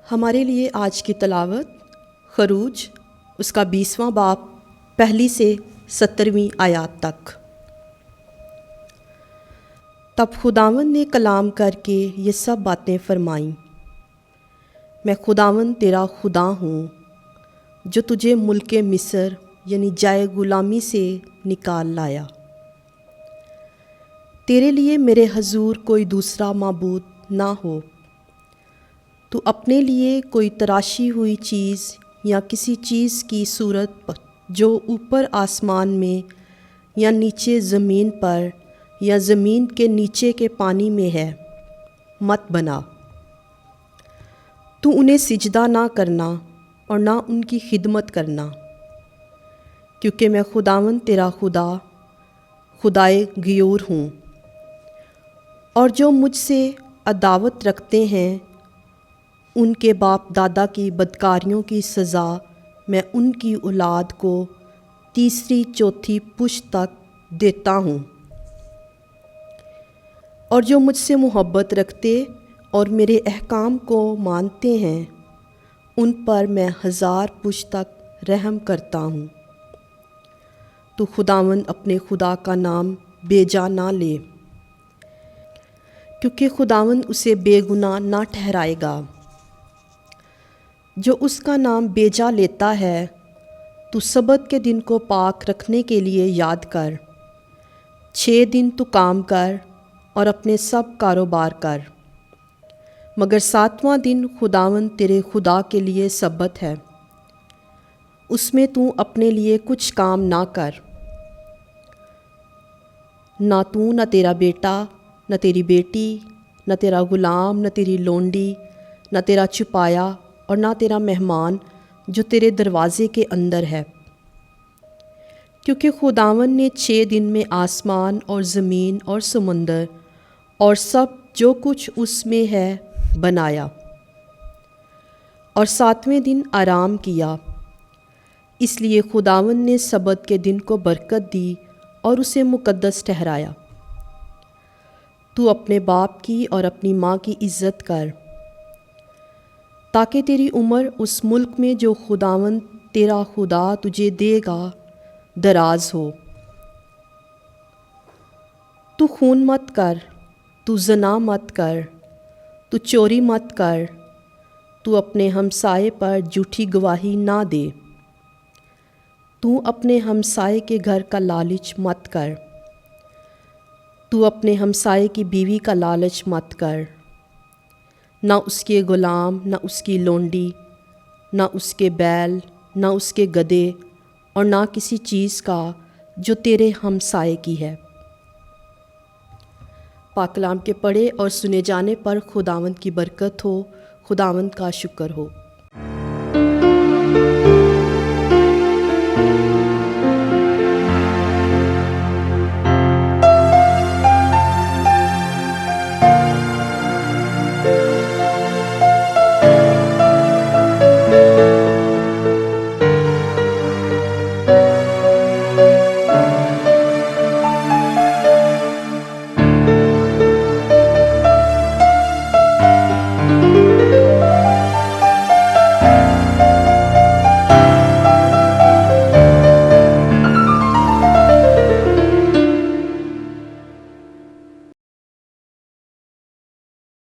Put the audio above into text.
हमारे लिए आज की तलावत खरूज उसका 20वां बाब पहली से 17वीं आयत तक। तब खुदावंद ने कलाम करके ये सब बातें फरमाईं। मैं खुदावंद तेरा खुदा हूँ जो तुझे मुल्के मिस्र यानी जाए गुलामी से निकाल लाया। तेरे लिए मेरे हजूर कोई दूसरा माबूद ना हो। तू अपने लिए कोई तराशी हुई चीज़ या किसी चीज़ की सूरत जो ऊपर आसमान में या नीचे ज़मीन पर या ज़मीन के नीचे के पानी में है मत बना। तू उन्हें सिजदा ना करना और ना उनकी खिदमत करना, क्योंकि मैं खुदावंद तेरा खुदा खुदाए गियोर हूँ। और जो मुझसे अदावत रखते हैं उनके बाप दादा की बदकारियों की सज़ा मैं उनकी औलाद को तीसरी चौथी पुश्त तक देता हूँ। और जो मुझसे मोहब्बत रखते और मेरे अहकाम को मानते हैं उन पर मैं 1000 पुश्त तक रहम करता हूँ। तो खुदावंद अपने खुदा का नाम बेजा ना ले, क्योंकि खुदावंद उसे बेगुनाह ना ठहराएगा। जो उसका नाम बेजा लेता है तू सबत के दिन को पाक रखने के लिए याद कर। 6 दिन तू काम कर और अपने सब कारोबार कर, मगर 7वां दिन खुदावंद तेरे खुदा के लिए सबत है। उसमें तू अपने लिए कुछ काम ना कर, ना तू न तेरा बेटा न तेरी बेटी न तेरा गुलाम न तेरी लोंडी न तेरा चुपाया और ना तेरा मेहमान जो तेरे दरवाज़े के अंदर है। क्योंकि खुदावन ने 6 दिन में आसमान और ज़मीन और समुंदर और सब जो कुछ उसमें है बनाया, और 7वें दिन आराम किया। इसलिए खुदावन ने सबत के दिन को बरकत दी और उसे मुकद्दस ठहराया। तू अपने बाप की और अपनी माँ की इज़्ज़त कर, ताकि तेरी उम्र उस मुल्क में जो खुदावंद तेरा खुदा तुझे देगा दराज हो। तू खून मत कर, तू ज़ना मत कर, तू चोरी मत कर, तू अपने हमसाए पर झूठी गवाही ना दे, तू अपने हमसाए के घर का लालच मत कर, तू अपने हमसाए की बीवी का लालच मत कर, ना उसके ग़ुलाम ना उसकी लोंडी ना उसके बैल ना उसके गधे और ना किसी चीज़ का जो तेरे हमसाए की है। पाकलाम के पढ़े और सुने जाने पर खुदावंद की बरकत हो। खुदावंद का शुक्र हो।